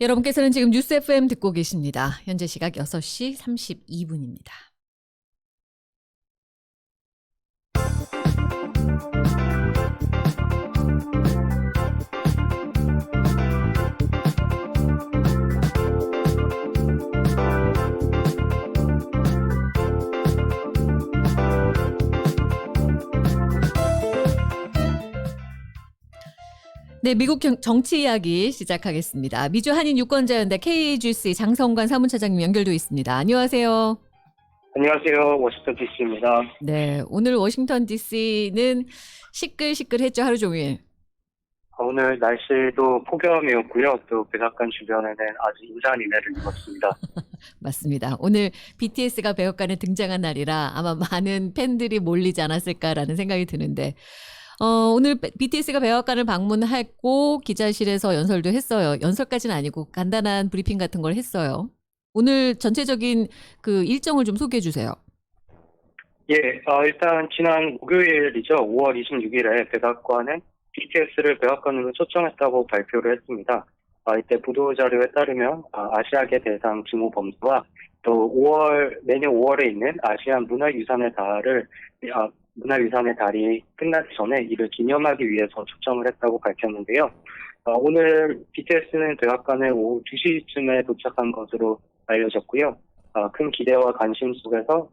여러분께서는 지금 뉴스 FM 듣고 계십니다. 현재 시각 6시 32분입니다. 네, 미국 정치 이야기 시작하겠습니다. 미주 한인 유권자연대 KGC 장성관 사무차장님 연결돼 있습니다. 안녕하세요. 안녕하세요. 워싱턴 DC입니다. 네, 오늘 워싱턴 DC는 시끌시끌했죠, 하루 종일. 오늘 날씨도 폭염이었고요. 또 백악관 주변에는 아주 인산인해를 입었습니다. 맞습니다. 오늘 BTS가 백악관에 등장한 날이라 아마 많은 팬들이 몰리지 않았을까라는 생각이 드는데 오늘 BTS가 백악관을 방문했고 기자실에서 연설도 했어요. 연설까지는 아니고 간단한 브리핑 같은 걸 했어요. 오늘 전체적인 그 일정을 좀 소개해 주세요. 예, 일단 지난 목요일이죠. 5월 26일에 백악관은 BTS를 백악관으로 초청했다고 발표를 했습니다. 이때 보도자료에 따르면 아시아계 대상 증오 범죄와 또 내년 5월에 있는 아시안 문화유산의 달이 끝나기 전에 이를 기념하기 위해서 초청을 했다고 밝혔는데요. 오늘 BTS는 백악관에 오후 2시쯤에 도착한 것으로 알려졌고요. 큰 기대와 관심 속에서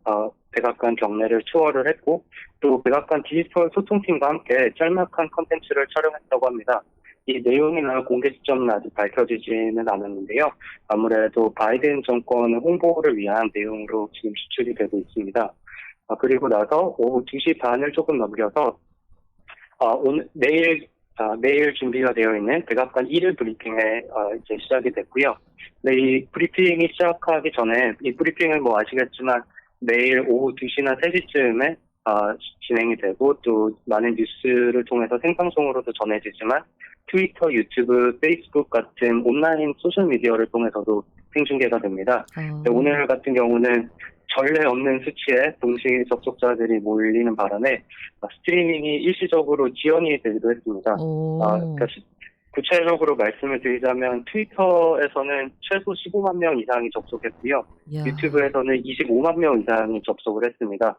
백악관 경내를 투어를 했고 또 백악관 디지털 소통팀과 함께 짤막한 컨텐츠를 촬영했다고 합니다. 이 내용이나 공개 시점은 아직 밝혀지지는 않았는데요. 아무래도 바이든 정권 홍보를 위한 내용으로 지금 추출이 되고 있습니다. 그리고 나서 오후 2시 반을 조금 넘겨서 내일 준비가 되어 있는 백악관 1일 브리핑에 이제 시작이 됐고요. 네, 이 브리핑이 시작하기 전에 이 브리핑은 뭐 아시겠지만 매일 오후 2시나 3시쯤에 진행이 되고 또 많은 뉴스를 통해서 생방송으로도 전해지지만 트위터, 유튜브, 페이스북 같은 온라인 소셜미디어를 통해서도 생중계가 됩니다. 오늘 같은 경우는 전례 없는 수치의 동시 접속자들이 몰리는 바람에 스트리밍이 일시적으로 지연이 되기도 했습니다. 구체적으로 말씀을 드리자면 트위터에서는 최소 15만 명 이상이 접속했고요. 유튜브에서는 25만 명 이상이 접속을 했습니다.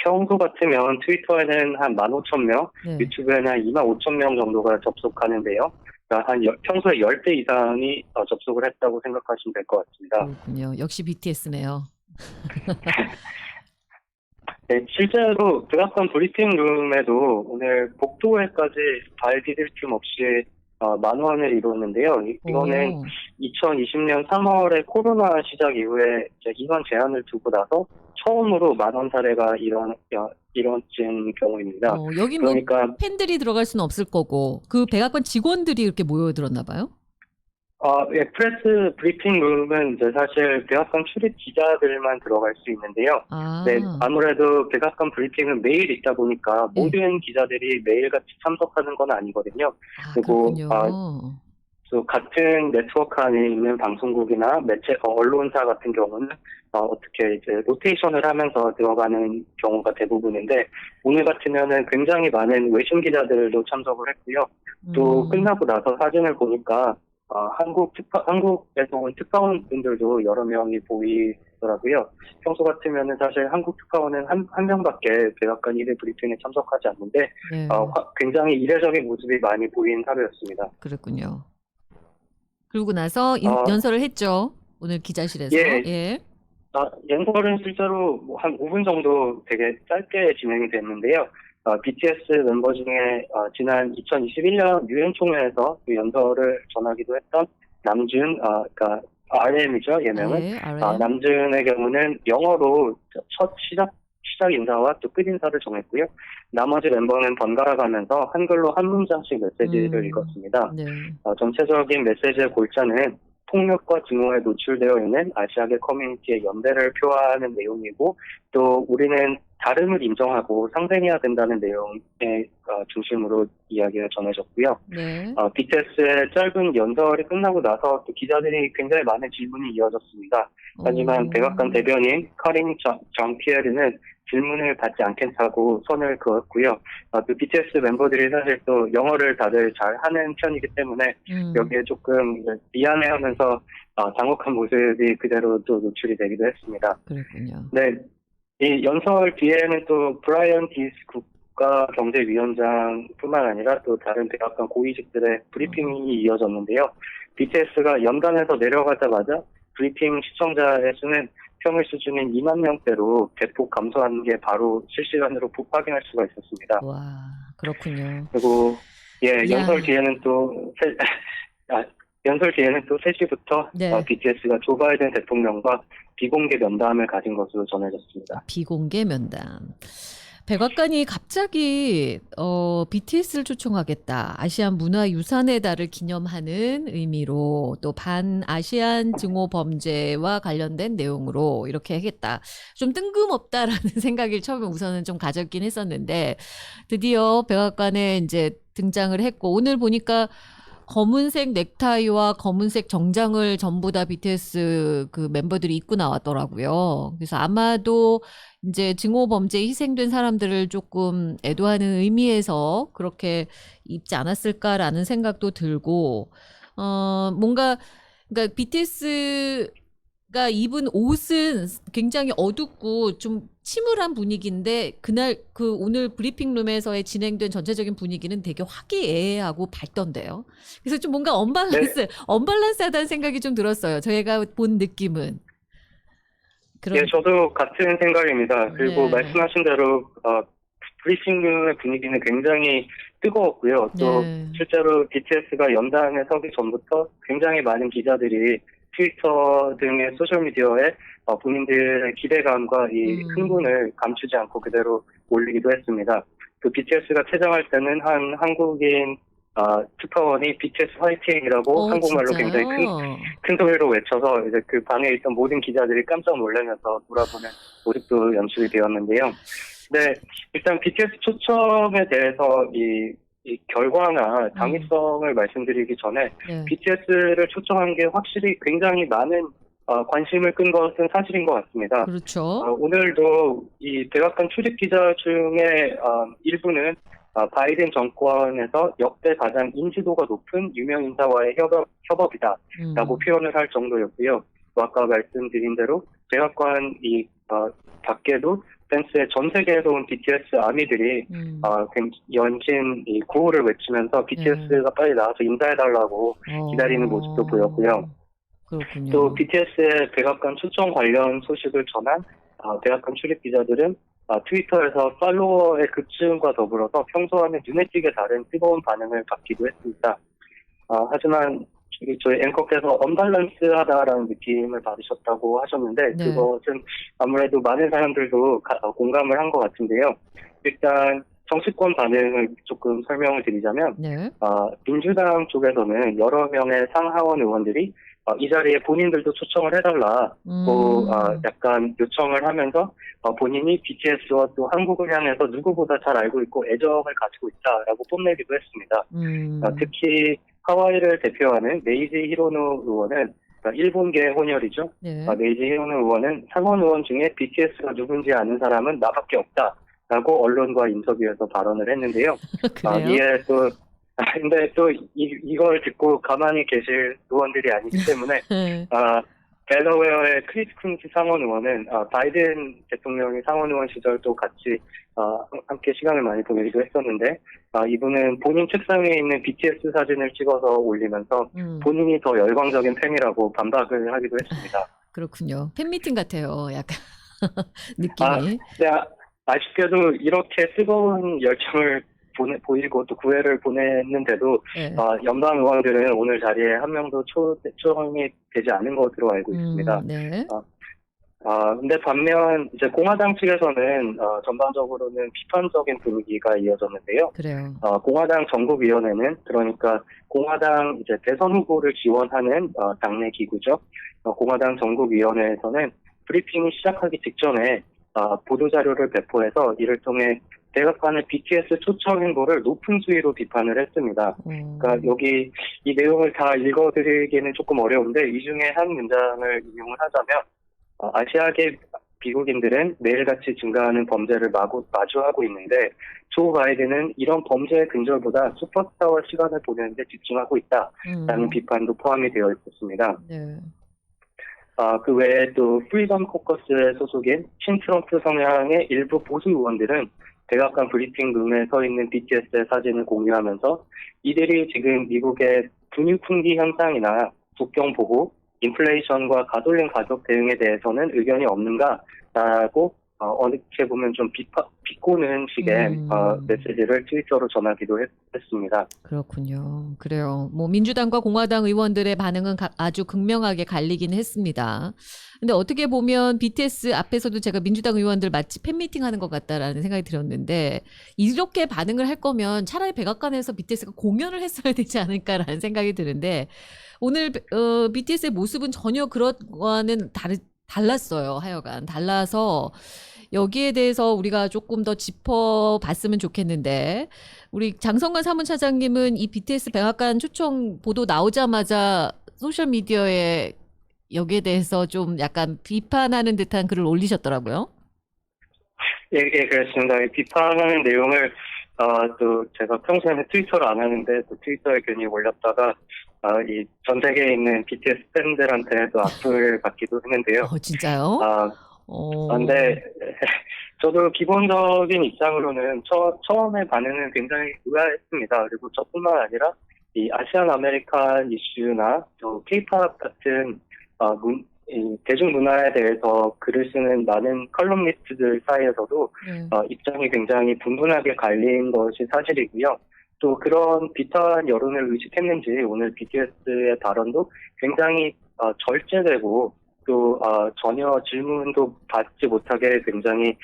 평소 같으면 트위터에는 한 15,000명, 네. 유튜브에는 한 25,000명 정도가 접속하는데요. 평소에 10배 이상이 접속을 했다고 생각하시면 될 것 같습니다. 그렇군요. 역시 BTS네요. 네, 실제로 백악관 브리핑룸에도 오늘 복도에까지 발 디딜 틈 없이 만원을 이뤘는데요. 이거는 2020년 3월에 코로나 시작 이후에 이번 제한을 두고 나서 처음으로 만원 사례가 이뤄진 경우입니다. 여기 그러니까 뭐 팬들이 들어갈 수는 없을 거고 그 백악관 직원들이 이렇게 모여들었나 봐요? 예, 프레스 브리핑룸은 이제 사실 백악관 출입 기자들만 들어갈 수 있는데요. 네, 아무래도 백악관 브리핑은 매일 있다 보니까 모든 기자들이 매일같이 참석하는 건 아니거든요. 그리고 또 같은 네트워크 안에 있는 방송국이나 언론사 같은 경우는 어떻게 이제 로테이션을 하면서 들어가는 경우가 대부분인데 오늘 같으면은 굉장히 많은 외신 기자들도 참석을 했고요. 또 끝나고 나서 사진을 보니까 한국에서 온 특파원 분들도 여러 명이 보이더라고요. 평소 같으면은 사실 한국 특파원은 한 명밖에 백악관 1일 브리핑에 참석하지 않는데, 굉장히 이례적인 모습이 많이 보인 하루였습니다. 그렇군요. 그러고 나서 연설을 했죠. 오늘 기자실에서. 예. 연설은 실제로 한 5분 정도 되게 짧게 진행이 됐는데요. BTS 멤버 중에 지난 2021년 유엔 총회에서 그 연설을 전하기도 했던 남준, 그러니까 RM이죠, 예명은. 네, 남준의 경우는 영어로 첫 시작 인사와 또 끝 인사를 정했고요. 나머지 멤버는 번갈아 가면서 한글로 한 문장씩 메시지를 읽었습니다. 네. 전체적인 메시지의 골자는 폭력과 증오에 노출되어 있는 아시아계 커뮤니티의 연대를 표하는 내용이고 또 우리는 다름을 인정하고 상생해야 된다는 내용의 중심으로 이야기가 전해졌고요. 네. BTS의 짧은 연설이 끝나고 나서 또 기자들이 굉장히 많은 질문이 이어졌습니다. 하지만 백악관 대변인 카린 장피에르는 질문을 받지 않겠다고 선을 그었고요. 또 BTS 멤버들이 사실 또 영어를 다들 잘 하는 편이기 때문에 여기에 조금 이제 미안해하면서 당혹한 모습이 그대로 또 노출이 되기도 했습니다. 그렇군요. 네, 이 연설 뒤에는 또 브라이언 디스 국가경제위원장뿐만 아니라 또 다른 백악관 고위직들의 브리핑이 이어졌는데요. BTS가 연단에서 내려가자마자 브리핑 시청자의 수는 평일 수준인 2만 명대로 대폭 감소하는 게 바로 실시간으로 확인할 수가 있었습니다. 와, 그렇군요. 그리고 연설 야. 뒤에는 또 연설 뒤에는 또 3시부터 네. BTS가 조 바이든 대통령과 비공개 면담을 가진 것으로 전해졌습니다. 비공개 면담. 백악관이 갑자기 BTS를 초청하겠다. 아시안 문화유산의 달을 기념하는 의미로 또 반아시안 증오 범죄와 관련된 내용으로 이렇게 하겠다. 좀 뜬금없다라는 생각을 처음에 우선은 좀 가졌긴 했었는데 드디어 백악관에 이제 등장을 했고 오늘 보니까 검은색 넥타이와 검은색 정장을 전부 다 BTS 그 멤버들이 입고 나왔더라고요. 그래서 아마도 이제 증오 범죄에 희생된 사람들을 조금 애도하는 의미에서 그렇게 입지 않았을까라는 생각도 들고, 뭔가, 그러니까 BTS가 입은 옷은 굉장히 어둡고 좀 침울한 분위기인데 그날 그 오늘 브리핑룸에서의 진행된 전체적인 분위기는 되게 화기애애하고 밝던데요. 그래서 좀 뭔가 언밸런스하다는 생각이 좀 들었어요. 저희가 본 느낌은. 네, 저도 같은 생각입니다. 그리고 네. 말씀하신 대로 브리핑룸의 분위기는 굉장히 뜨거웠고요. 또 네. 실제로 BTS가 연단에 서기 전부터 굉장히 많은 기자들이 트위터 등의 소셜미디어에 본인들의 기대감과 이 흥분을 감추지 않고 그대로 올리기도 했습니다. 그 BTS가 퇴장할 때는 한 한국인 특파원이 BTS 화이팅이라고 한국말로 진짜요? 굉장히 큰 소리로 외쳐서 이제 그 방에 있던 모든 기자들이 깜짝 놀라면서 돌아보는 모습도 연출이 되었는데요. 네, 일단 BTS 초청에 대해서 이 결과나 당위성을 말씀드리기 전에 네. BTS를 초청한 게 확실히 굉장히 많은 관심을 끈 것은 사실인 것 같습니다. 그렇죠. 오늘도 이 백악관 출입 기자 중에 일부는 바이든 정권에서 역대 가장 인지도가 높은 유명 인사와의 협업이다라고 표현을 할 정도였고요. 또 아까 말씀드린 대로 백악관 밖에도 댄스의 전 세계에서 온 BTS 아미들이 연신 구호를 외치면서 BTS가 빨리 나와서 인사해달라고 기다리는 모습도 보였고요. 그렇군요. 또 BTS의 백악관 초청 관련 소식을 전한 백악관 출입 기자들은 트위터에서 팔로워의 급증과 더불어서 평소와는 눈에 띄게 다른 뜨거운 반응을 받기도 했습니다. 하지만 저희 앵커께서 언밸런스하다라는 느낌을 받으셨다고 하셨는데 네. 그것은 아무래도 많은 사람들도 공감을 한 것 같은데요. 일단 정치권 반응을 조금 설명을 드리자면 네. 민주당 쪽에서는 여러 명의 상하원 의원들이 이 자리에 본인들도 초청을 해달라고 약간 요청을 하면서 본인이 BTS와 또 한국을 향해서 누구보다 잘 알고 있고 애정을 가지고 있다라고 뽐내기도 했습니다. 특히 하와이를 대표하는 메이지 히로노 의원은 일본계 혼혈이죠. 네. 메이지 히로노 의원은 상원 의원 중에 BTS가 누군지 아는 사람은 나밖에 없다라고 언론과 인터뷰에서 발언을 했는데요. 그래요? 이에 또 근데 또 이걸 듣고 가만히 계실 의원들이 아니기 때문에 델러웨어의 크리스 쿤스 상원 의원은 바이든 대통령이 상원 의원 시절 또 같이 함께 시간을 많이 보내기도 했었는데 이분은 본인 책상에 있는 BTS 사진을 찍어서 올리면서 본인이 더 열광적인 팬이라고 반박을 하기도 했습니다. 그렇군요. 팬미팅 같아요. 약간 느낌이. 네, 아쉽게도 이렇게 뜨거운 열정을 보이고 또 구애를 보냈는데도 네. 연방 의원들은 오늘 자리에 한 명도 초청이 되지 않은 것으로 알고 있습니다. 네. 근데 반면 이제 공화당 측에서는 전반적으로는 비판적인 분위기가 이어졌는데요. 그래요. 공화당 전국위원회는 그러니까 공화당 이제 대선 후보를 지원하는 당내 기구죠. 공화당 전국위원회에서는 브리핑이 시작하기 직전에 보도자료를 배포해서 이를 통해 백악관의 BTS 초청 행보를 높은 수위로 비판을 했습니다. 그러니까 여기 이 내용을 다 읽어드리기는 조금 어려운데 이 중에 한 문장을 인용을 하자면 아시아계 미국인들은 매일같이 증가하는 범죄를 마주하고 있는데 조 바이든은 이런 범죄의 근절보다 슈퍼스타와 시간을 보내는 데 집중하고 있다라는 비판도 포함이 되어 있었습니다. 네. 그 외에 또 프리덤 코커스에 소속인 친트럼프 성향의 일부 보수 의원들은 백악관 브리핑룸에 서 있는 BTS의 사진을 공유하면서 이들이 지금 미국의 분유 풍기 현상이나 국경 보호, 인플레이션과 가솔린 가격 대응에 대해서는 의견이 없는가라고 어떻게 보면 좀 비꼬는 식의 메시지를 트위터로 전하기도 했습니다. 그렇군요. 그래요. 뭐 민주당과 공화당 의원들의 반응은 아주 극명하게 갈리긴 했습니다. 근데 어떻게 보면 BTS 앞에서도 제가 민주당 의원들 마치 팬미팅 하는 것 같다라는 생각이 들었는데 이렇게 반응을 할 거면 차라리 백악관에서 BTS가 공연을 했어야 되지 않을까라는 생각이 드는데 오늘 BTS의 모습은 전혀 그런 거와는 달랐어요. 하여간 달라서 여기에 대해서 우리가 조금 더 짚어봤으면 좋겠는데 우리 장성관 사무차장님은 이 BTS 백악관 초청 보도 나오자마자 소셜미디어에 여기에 대해서 좀 약간 비판하는 듯한 글을 올리셨더라고요. 예, 그렇습니다. 비판하는 내용을 또 제가 평소에는 트위터를 안 하는데 또 트위터에 괜히 올렸다가 이 전 세계에 있는 BTS 팬들한테도 악플을 받기도 했는데요. 진짜요? 근데 저도 기본적인 입장으로는 처음에 반응은 굉장히 의아했습니다. 그리고 저뿐만 아니라 이 아시안 아메리칸 이슈나 또 K-팝 같은 이 대중문화에 대해서 글을 쓰는 많은 컬럼니스트들 사이에서도 입장이 굉장히 분분하게 갈린 것이 사실이고요. 또 그런 비슷한 여론을 의식했는지 오늘 BTS의 발언도 굉장히 절제되고 또 전혀 질문도 받지 못하게 굉장히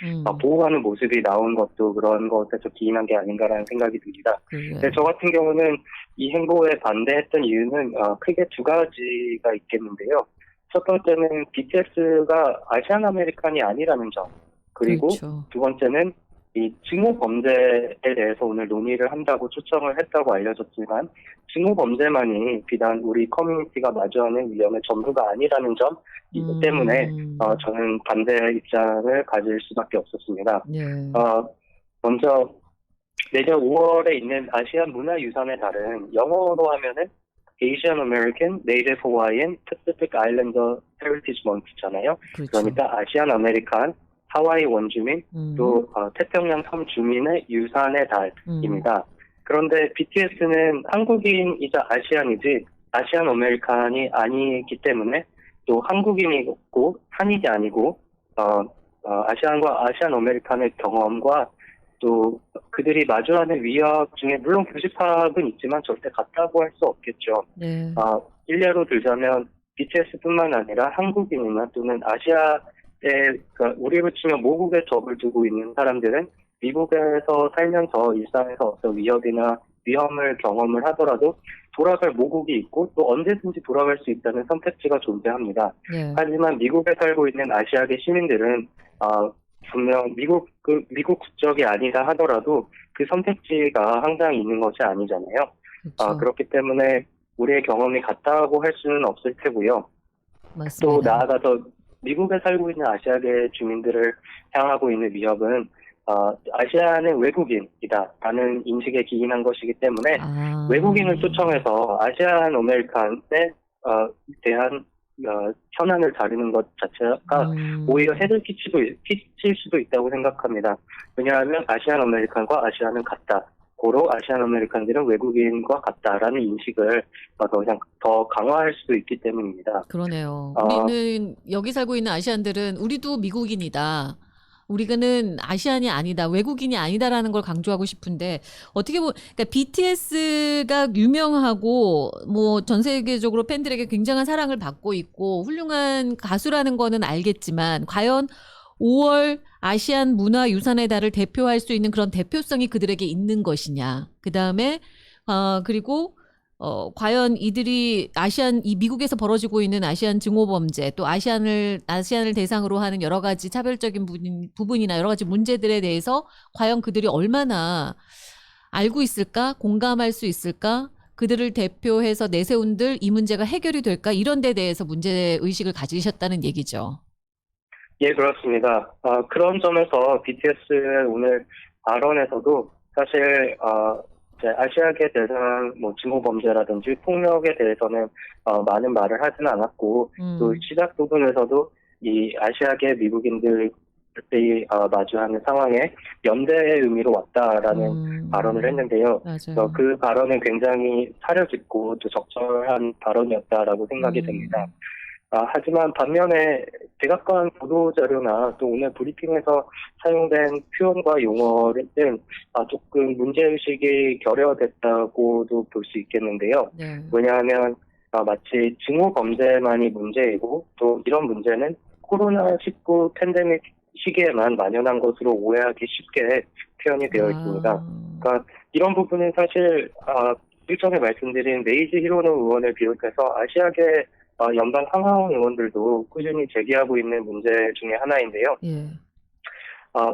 보호하는 모습이 나온 것도 그런 것에서 기인한 게 아닌가라는 생각이 듭니다. 근데 저 같은 경우는 이 행보에 반대했던 이유는 크게 두 가지가 있겠는데요. 첫 번째는 BTS가 아시안 아메리칸이 아니라는 점, 그리고 그렇죠. 두 번째는 이 증오 범죄에 대해서 오늘 논의를 한다고 초청을 했다고 알려졌지만 증오 범죄만이 비단 우리 커뮤니티가 마주하는 위험의 전부가 아니라는 점 때문에 저는 반대 입장을 가질 수밖에 없었습니다. 먼저 내년 5월에 있는 아시안 문화유산의 달은 영어로 하면은 Asian American, Native Hawaiian, Pacific Islander Heritage Month잖아요. 그렇죠. 그러니까 아시안 아메리칸, 하와이 원주민, 또 태평양 섬 주민의 유산의 달입니다. 그런데 BTS는 한국인이자 아시안이지 아시안 아메리칸이 아니기 때문에 또 한국인이고 한인이 아니고 아시안과 아시안 아메리칸의 경험과 또 그들이 마주하는 위협 중에 물론 교집합은 있지만 절대 같다고 할 수 없겠죠. 네. 일례로 들자면 BTS뿐만 아니라 한국인이나 또는 아시아에 그러니까 우리로 치면 모국에 적을 두고 있는 사람들은 미국에서 살면서 일상에서 어떤 위협이나 위험을 경험을 하더라도 돌아갈 모국이 있고 또 언제든지 돌아갈 수 있다는 선택지가 존재합니다. 네. 하지만 미국에 살고 있는 아시아계 시민들은 분명 미국 국적이 아니라 하더라도 그 선택지가 항상 있는 것이 아니잖아요. 그렇죠. 그렇기 때문에 우리의 경험이 같다고 할 수는 없을 테고요. 맞습니다. 또 나아가서 미국에 살고 있는 아시아계 주민들을 향하고 있는 위협은 아시아는 외국인이다라는 인식에 기인한 것이기 때문에 외국인을 초청해서 아시안 아메리칸에 대한 현안을 다루는 것 자체가 오히려 해를 끼칠 수도 있다고 생각합니다. 왜냐하면 아시안 아메리칸과 아시아는 같다. 고로 아시안 아메리칸들은 외국인과 같다라는 인식을 더 강화할 수도 있기 때문입니다. 그러네요. 우리는 여기 살고 있는 아시안들은 우리도 미국인이다. 우리는 아시안이 아니다, 외국인이 아니다라는 걸 강조하고 싶은데 어떻게 보면 그러니까 BTS가 유명하고 뭐 전 세계적으로 팬들에게 굉장한 사랑을 받고 있고 훌륭한 가수라는 거는 알겠지만 과연 5월 아시안 문화유산의 달을 대표할 수 있는 그런 대표성이 그들에게 있는 것이냐. 그다음에 그리고 과연 이들이 이 미국에서 벌어지고 있는 아시안 증오범죄 또 아시안을 대상으로 하는 여러 가지 차별적인 부분이나 여러 가지 문제들에 대해서 과연 그들이 얼마나 알고 있을까? 공감할 수 있을까? 그들을 대표해서 내세운들 이 문제가 해결이 될까? 이런 데 대해서 문제의식을 가지셨다는 얘기죠. 예, 그렇습니다. 그런 점에서 BTS의 오늘 발언에서도 사실 이제 아시아계 대상 뭐 징후 범죄라든지 폭력에 대해서는 많은 말을 하지는 않았고 또 시작 부분에서도 이 아시아계 미국인들이 마주하는 상황에 연대의 의미로 왔다라는 발언을 했는데요. 맞아요. 그 발언은 굉장히 사려짓고 또 적절한 발언이었다라고 생각이 됩니다. 하지만 반면에 백악관 보도자료나 또 오늘 브리핑에서 사용된 표현과 용어는 조금 문제의식이 결여됐다고도 볼 수 있겠는데요. 네. 왜냐하면 마치 징후 범죄만이 문제이고 또 이런 문제는 코로나19 팬데믹 시기에만 만연한 것으로 오해하기 쉽게 표현이 되어 있습니다. 그러니까 이런 부분은 사실 일전에 말씀드린 메이지 히로노 의원을 비롯해서 아시아계 연방 상하원 의원들도 꾸준히 제기하고 있는 문제 중에 하나인데요. 예.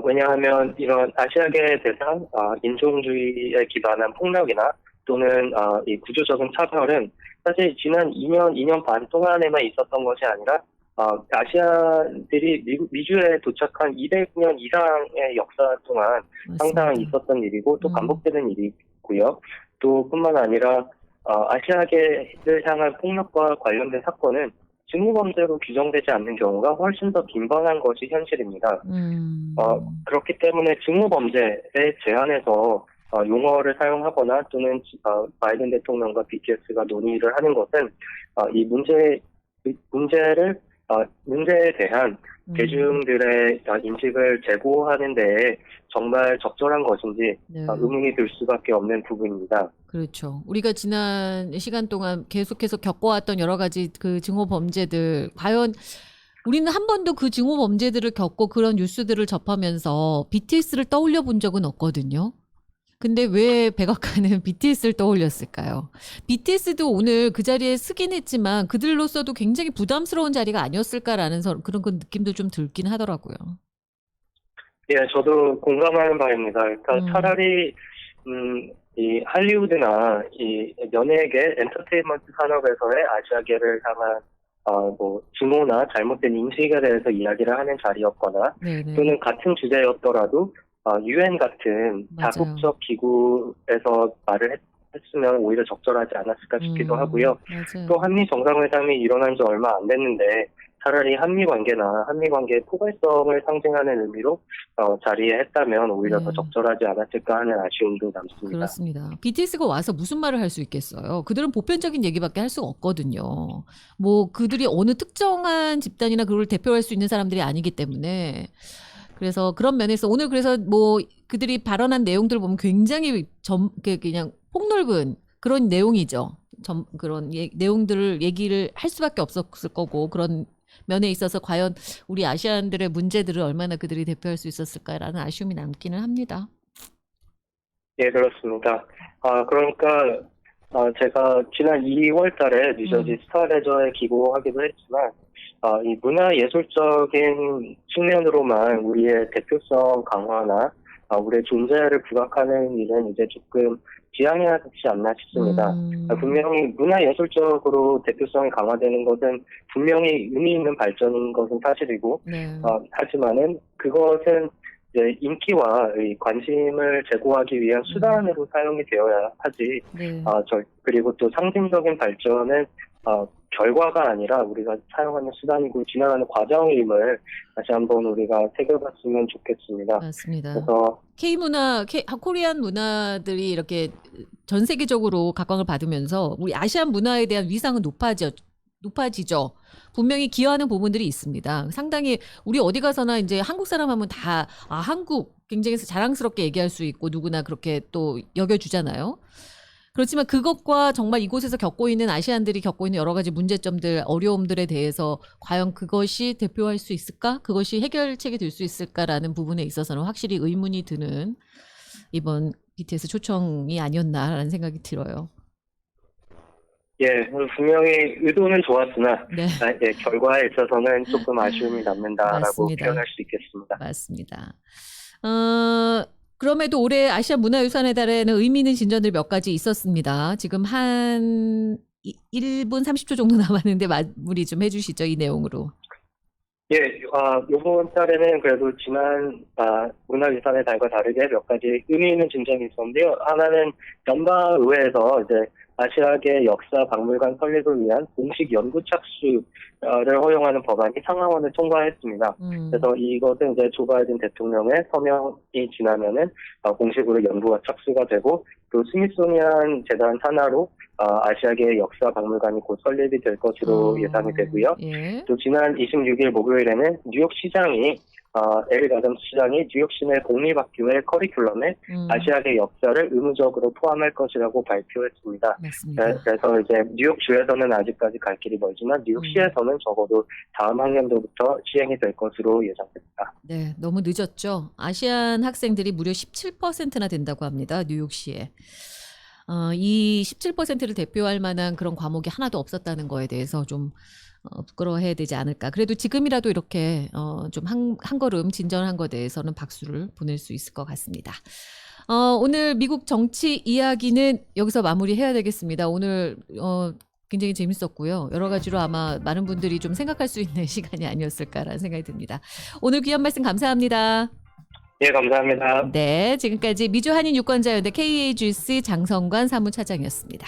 왜냐하면 이런 아시아계 대상 인종주의에 기반한 폭력이나 또는 이 구조적인 차별은 사실 지난 2년 반 동안에만 있었던 것이 아니라 아시아들이 미주에 도착한 200년 이상의 역사 동안 항상 있었던 일이고 또 반복되는 일이고요. 또 뿐만 아니라 아시아계를 향한 폭력과 관련된 사건은 징후범죄로 규정되지 않는 경우가 훨씬 더 빈번한 것이 현실입니다. 그렇기 때문에 징후범죄에 제한해서 용어를 사용하거나 또는 바이든 대통령과 BTS가 논의를 하는 것은 이 문제에 대한 대중들의 인식을 제고하는 데에 정말 적절한 것인지 의문이 들 수밖에 없는 부분입니다. 그렇죠. 우리가 지난 시간 동안 계속해서 겪어왔던 여러 가지 그 증오 범죄들, 과연 우리는 한 번도 그 증오 범죄들을 겪고 그런 뉴스들을 접하면서 BTS를 떠올려 본 적은 없거든요. 근데 왜 백악관은 BTS를 떠올렸을까요? BTS도 오늘 그 자리에 쓰긴 했지만 그들로서도 굉장히 부담스러운 자리가 아니었을까라는 그런 느낌도 좀 들긴 하더라고요. 예, 저도 공감하는 바입니다. 그러니까 차라리 이 할리우드나 이 연예계 엔터테인먼트 산업에서의 아시아계를 향한 뭐 증오나 잘못된 인식에 대해서 이야기를 하는 자리였거나 네네. 또는 같은 주제였더라도 UN 같은 다국적 기구에서 말을 했으면 오히려 적절하지 않았을까 싶기도 하고요. 맞아요. 또 한미 정상회담이 일어난 지 얼마 안 됐는데 차라리 한미 관계의 포괄성을 상징하는 의미로 자리에 했다면 오히려 더 적절하지 않았을까 하는 아쉬움도 남습니다. 그렇습니다. BTS가 와서 무슨 말을 할 수 있겠어요? 그들은 보편적인 얘기밖에 할 수가 없거든요. 뭐 그들이 어느 특정한 집단이나 그걸 대표할 수 있는 사람들이 아니기 때문에 그래서 그런 면에서 오늘 그래서 뭐 그들이 발언한 내용들 보면 굉장히 그냥 폭넓은 그런 내용이죠. 그런 내용들을 얘기를 할 수밖에 없었을 거고 그런 면에 있어서 과연 우리 아시안들의 문제들을 얼마나 그들이 대표할 수 있었을까라는 아쉬움이 남기는 합니다. 예, 그렇습니다. 그러니까 제가 지난 2월 달에 뉴저지 스타레저에 기고하기도 했지만 이 문화예술적인 측면으로만 우리의 대표성 강화나 우리의 존재를 부각하는 일은 이제 조금 지양해야 되지 않나 싶습니다. 분명히 문화예술적으로 대표성이 강화되는 것은 분명히 의미 있는 발전인 것은 사실이고 하지만은 그것은 이제 인기와 관심을 제고하기 위한 수단으로 사용이 되어야 하지. 그리고 또 상징적인 발전은 결과가 아니라 우리가 사용하는 수단이고 지나가는 과정임을 다시 한번 우리가 새겨봤으면 좋겠습니다. 맞습니다. 그래서 코리안 문화들이 이렇게 전 세계적으로 각광을 받으면서 우리 아시안 문화에 대한 위상은 높아지죠. 분명히 기여하는 부분들이 있습니다. 상당히 우리 어디 가서나 이제 한국 사람 하면 다 한국 굉장히 자랑스럽게 얘기할 수 있고 누구나 그렇게 또 여겨주잖아요. 그렇지만 그것과 정말 이곳에서 겪고 있는 아시안들이 겪고 있는 여러 가지 문제점들, 어려움들에 대해서 과연 그것이 대표할 수 있을까? 그것이 해결책이 될 수 있을까라는 부분에 있어서는 확실히 의문이 드는 이번 BTS 초청이 아니었나라는 생각이 들어요. 예, 분명히 의도는 좋았으나 결과에 있어서는 조금 아쉬움이 남는다라고 맞습니다. 표현할 수 있겠습니다. 맞습니다. 그럼에도 올해 아시아 문화유산의 달에는 의미 있는 진전들 몇 가지 있었습니다. 지금 한 1분 30초 정도 남았는데 마무리 좀 해주시죠, 이 내용으로. 예, 요번 달에는 그래도 지난 문화유산의 달과 다르게 몇 가지 의미 있는 진전이 있었는데요. 하나는 연방의회에서 이제 아시아계 역사 박물관 설립을 위한 공식 연구 착수를 허용하는 법안이 상하원을 통과했습니다. 그래서 이것은 이제 조 바이든 대통령의 서명이 지나면은 공식으로 연구가 착수가 되고 또 스미소니안 재단 산하로 아시아계 역사 박물관이 곧 설립이 될 것으로 예상이 되고요. 예. 또 지난 26일 목요일에는 뉴욕 시장이 에릭 아담스 시장이 뉴욕 시내 공립학교의 커리큘럼에 아시아계 역사를 의무적으로 포함할 것이라고 발표했습니다. 맞습니다. 그래서 이제 뉴욕주에서는 아직까지 갈 길이 멀지만 뉴욕시에서는 적어도 다음 학년도부터 시행이 될 것으로 예상됩니다. 네, 너무 늦었죠. 아시안 학생들이 무려 17%나 된다고 합니다. 뉴욕시에. 이 17%를 대표할 만한 그런 과목이 하나도 없었다는 거에 대해서 좀 부끄러워해야 되지 않을까. 그래도 지금이라도 이렇게 좀 한 걸음 진전한 것에 대해서는 박수를 보낼 수 있을 것 같습니다. 오늘 미국 정치 이야기는 여기서 마무리해야 되겠습니다. 오늘 굉장히 재밌었고요. 여러 가지로 아마 많은 분들이 좀 생각할 수 있는 시간이 아니었을까라는 생각이 듭니다. 오늘 귀한 말씀 감사합니다. 예, 감사합니다. 네, 지금까지 미주 한인 유권자연대 KAGC 장성관 사무차장이었습니다.